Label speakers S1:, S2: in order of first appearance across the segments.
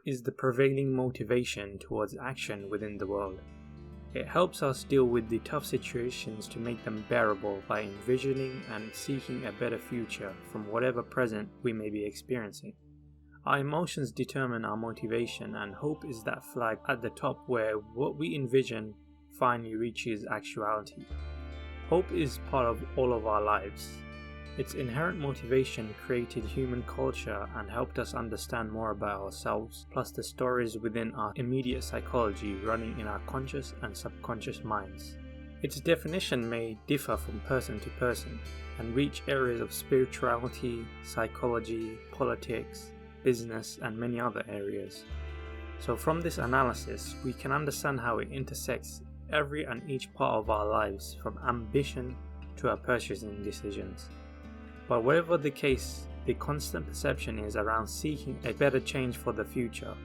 S1: is the prevailing motivation towards action within the world. It helps us deal with the tough situations to make them bearable by envisioning and seeking a better future from whatever present we may be experiencing. Our emotions determine our motivation, and hope is that flag at the top where what we envision finally reaches actuality. Hope is part of all of our lives. Its inherent motivation created human culture and helped us understand more about ourselves, plus the stories within our immediate psychology running in our conscious and subconscious minds. Its definition may differ from person to person and reach areas of spirituality, psychology, politics, business, and many other areas. So from this analysis, we can understand how it intersects every and each part of our lives, from ambition to our purchasing decisions. But whatever the case, the constant perception is around seeking a better change for the future.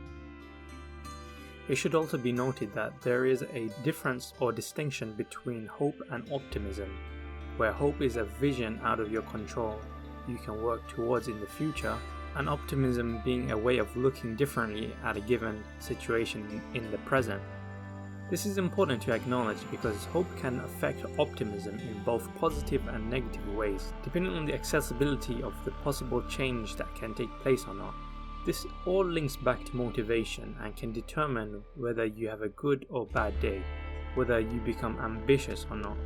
S1: It should also be noted that there is a difference or distinction between hope and optimism, where hope is a vision out of your control you can work towards in the future, and optimism being a way of looking differently at a given situation in the present. This is important to acknowledge because hope can affect optimism in both positive and negative ways, depending on the accessibility of the possible change that can take place or not. This all links back to motivation and can determine whether you have a good or bad day, whether you become ambitious or not,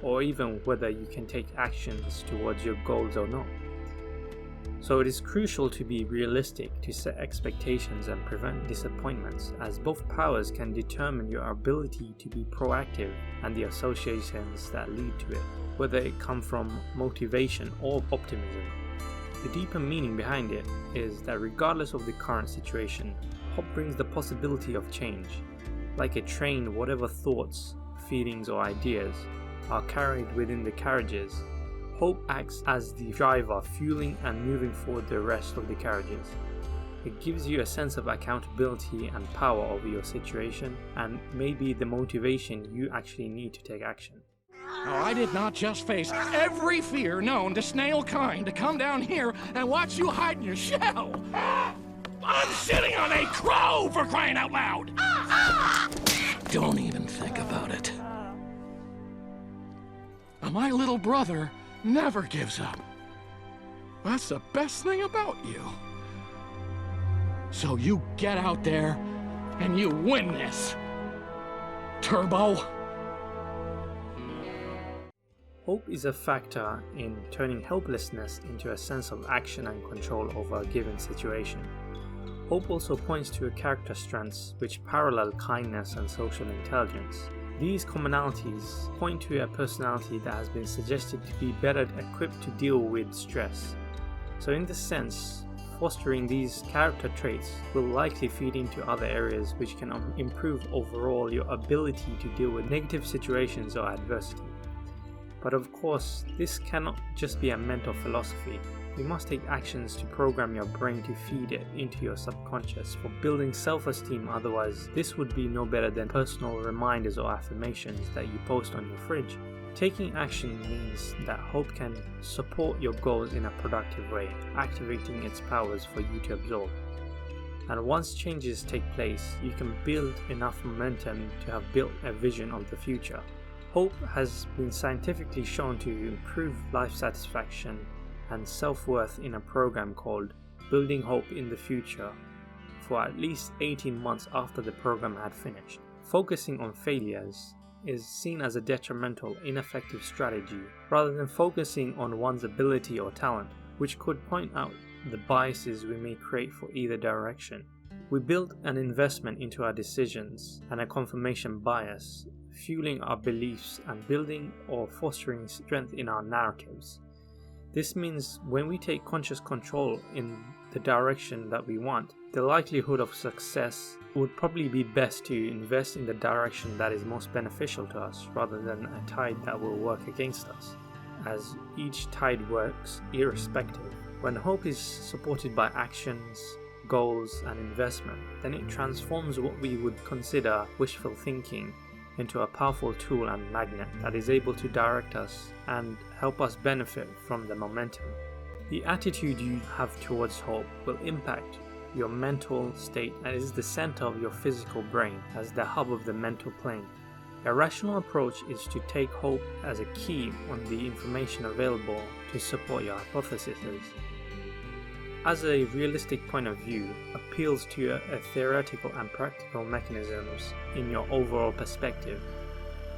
S1: or even whether you can take actions towards your goals or not. So it is crucial to be realistic, to set expectations and prevent disappointments, as both powers can determine your ability to be proactive and the associations that lead to it, whether it come from motivation or optimism. The deeper meaning behind it is that regardless of the current situation, hope brings the possibility of change. Like a train, whatever thoughts, feelings or ideas are carried within the carriages, hope acts as the driver, fueling and moving forward the rest of the carriages. It gives you a sense of accountability and power over your situation, and may be the motivation you actually need to take action.
S2: Now, I did not just face every fear known to snail kind to come down here and watch you hide in your shell. I'm sitting on a crow, for crying out loud! Don't even think about it. Now, my little brother never gives up. That's the best thing about you. So you get out there and you win this, Turbo.
S1: Hope is a factor in turning helplessness into a sense of action and control over a given situation. Hope also points to character strengths which parallel kindness and social intelligence. These commonalities point to a personality that has been suggested to be better equipped to deal with stress. So in this sense, fostering these character traits will likely feed into other areas which can improve overall your ability to deal with negative situations or adversity. But of course, this cannot just be a mental philosophy. You must take actions to program your brain to feed it into your subconscious for building self-esteem, otherwise this would be no better than personal reminders or affirmations that you post on your fridge. Taking action means that hope can support your goals in a productive way, activating its powers for you to absorb. And once changes take place, you can build enough momentum to have built a vision of the future. Hope has been scientifically shown to improve life satisfaction and self-worth in a program called Building Hope in the Future for at least 18 months after the program had finished. Focusing on failures is seen as a detrimental, ineffective strategy rather than focusing on one's ability or talent, which could point out the biases we may create for either direction. We build an investment into our decisions and a confirmation bias, fueling our beliefs and building or fostering strength in our narratives. This means when we take conscious control in the direction that we want, the likelihood of success would probably be best to invest in the direction that is most beneficial to us rather than a tide that will work against us, as each tide works irrespective. When hope is supported by actions, goals and investment, then it transforms what we would consider wishful thinking into a powerful tool and magnet that is able to direct us and help us benefit from the momentum. The attitude you have towards hope will impact your mental state and is the center of your physical brain as the hub of the mental plane. A rational approach is to take hope as a key on the information available to support your hypotheses. As a realistic point of view, appeals to a theoretical and practical mechanisms in your overall perspective.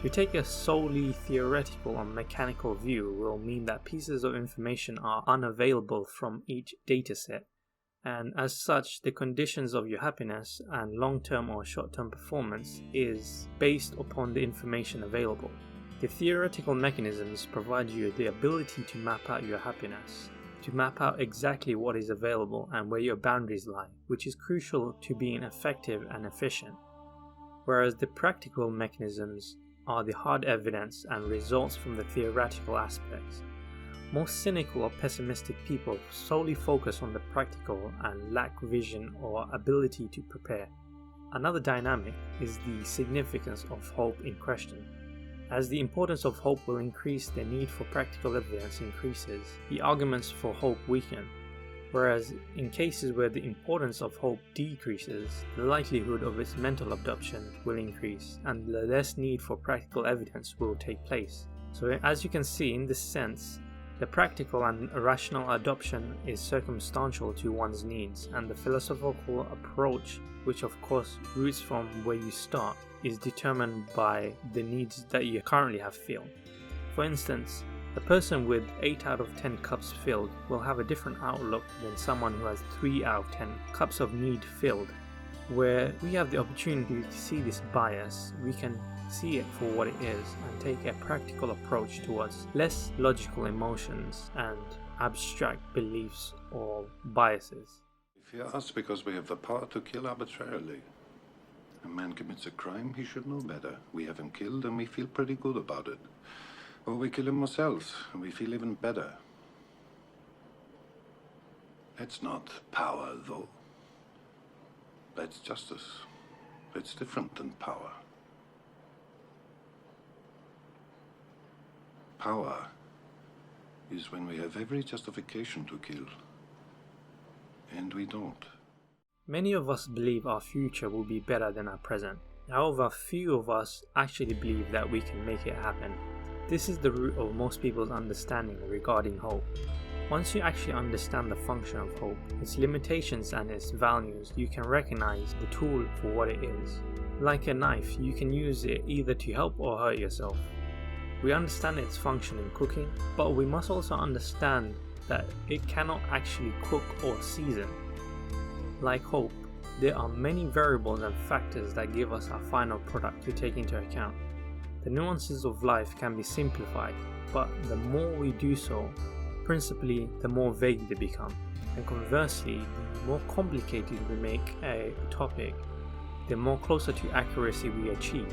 S1: To take a solely theoretical or mechanical view will mean that pieces of information are unavailable from each dataset, and as such, the conditions of your happiness and long-term or short-term performance is based upon the information available. The theoretical mechanisms provide you the ability to map out your happiness, to map out exactly what is available and where your boundaries lie, which is crucial to being effective and efficient. Whereas the practical mechanisms are the hard evidence and results from the theoretical aspects. Most cynical or pessimistic people solely focus on the practical and lack vision or ability to prepare. Another dynamic is the significance of hope in question. As the importance of hope will increase, the need for practical evidence increases, the arguments for hope weaken. Whereas in cases where the importance of hope decreases, the likelihood of its mental adoption will increase and the less need for practical evidence will take place. So as you can see, in this sense, the practical and rational adoption is circumstantial to one's needs, and the philosophical approach, which of course roots from where you start, is determined by the needs that you currently have filled. For instance, a person with 8 out of 10 cups filled will have a different outlook than someone who has 3 out of 10 cups of need filled. Where we have the opportunity to see this bias, we can see it for what it is and take a practical approach towards less logical emotions and abstract beliefs or biases.
S3: We fear us because we have the power to kill arbitrarily. A man commits a crime, he should know better. We have him killed and we feel pretty good about it. Or we kill him ourselves and we feel even better. That's not power, though. That's justice. It's different than power. Power is when we have every justification to kill, and we don't.
S1: Many of us believe our future will be better than our present. However, few of us actually believe that we can make it happen. This is the root of most people's understanding regarding hope. Once you actually understand the function of hope, its limitations and its values, you can recognize the tool for what it is. Like a knife, you can use it either to help or hurt yourself. We understand its function in cooking, but we must also understand that it cannot actually cook or season. Like hope, there are many variables and factors that give us our final product to take into account. The nuances of life can be simplified, but the more we do so, principally the more vague they become. And conversely, the more complicated we make a topic, the more closer to accuracy we achieve.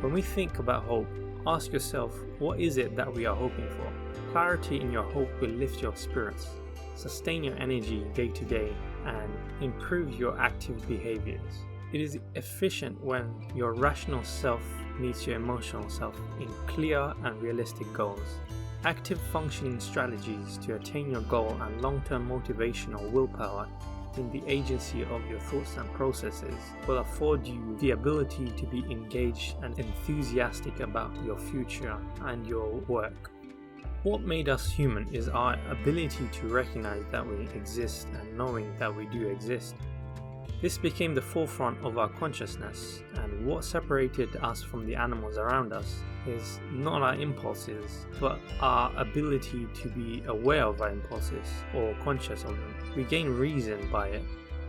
S1: When we think about hope, ask yourself, what is it that we are hoping for? Clarity in your hope will lift your spirits, sustain your energy day to day, and improve your active behaviors. It is efficient when your rational self meets your emotional self in clear and realistic goals. Active functioning strategies to attain your goal and long-term motivation or willpower in the agency of your thoughts and processes will afford you the ability to be engaged and enthusiastic about your future and your work. What made us human is our ability to recognize that we exist and knowing that we do exist. This became the forefront of our consciousness, and what separated us from the animals around us is not our impulses, but our ability to be aware of our impulses or conscious of them. We gain reason by it,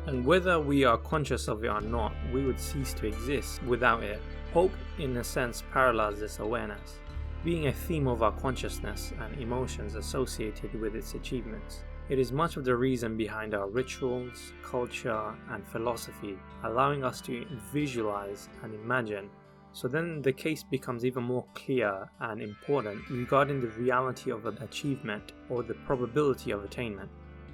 S1: and whether we are conscious of it or not, we would cease to exist without it. Hope, in a sense, parallels this awareness, being a theme of our consciousness and emotions associated with its achievements. It is much of the reason behind our rituals, culture, and philosophy, allowing us to visualize and imagine. So then the case becomes even more clear and important regarding the reality of an achievement or the probability of attainment.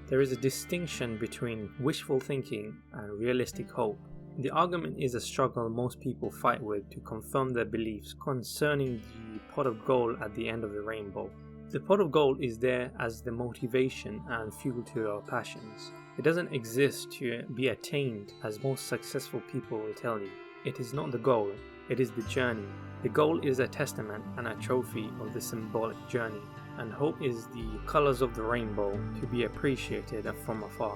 S1: There is a distinction between wishful thinking and realistic hope. The argument is a struggle most people fight with to confirm their beliefs concerning the pot of gold at the end of the rainbow. The pot of gold is there as the motivation and fuel to our passions. It doesn't exist to be attained, as most successful people will tell you. It is not the goal, it is the journey. The goal is a testament and a trophy of the symbolic journey, and hope is the colors of the rainbow to be appreciated from afar.